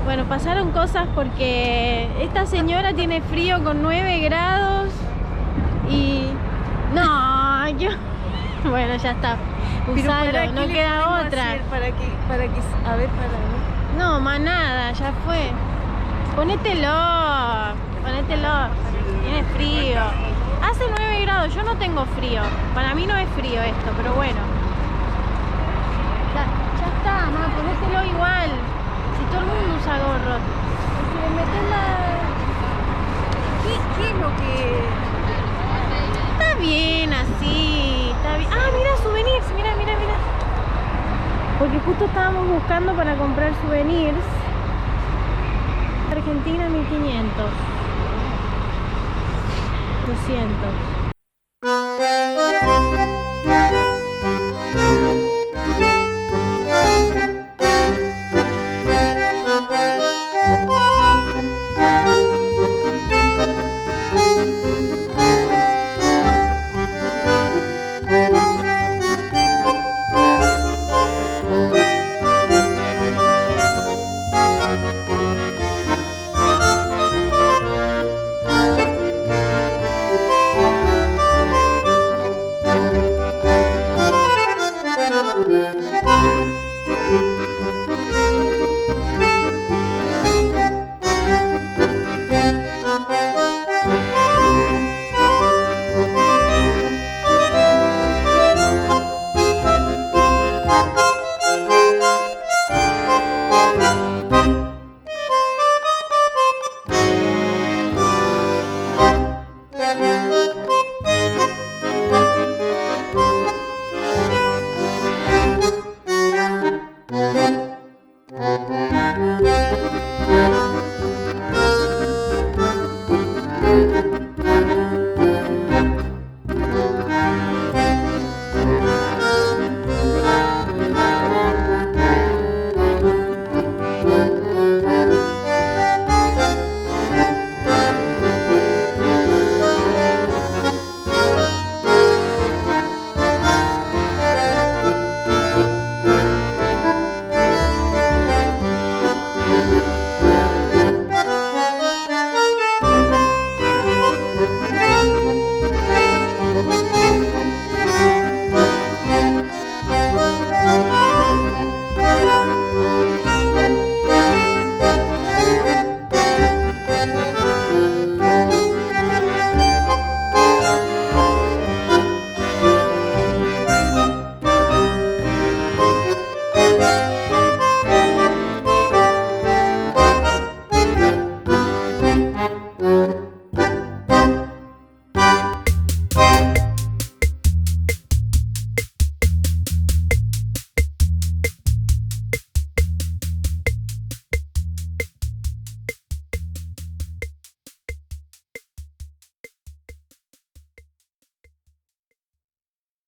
Bueno, pasaron cosas porque esta señora tiene frío con 9 grados y... No, yo... Bueno, ya está. Usalo, no queda otra. A ver, para mí. No, más nada, ya fue. Ponételo, ponételo. Tiene frío. Hace 9 grados, yo no tengo frío. Para mí no es frío esto, pero bueno. Ya está, mamá, ponételo igual. Si todo el mundo usa gorro. Si le metes la... ¿Qué es lo que...? Está bien así, está bien. Ah, mira, souvenirs, mira, mira, mira. Porque justo estábamos buscando para comprar souvenirs. Argentina 1500. 200.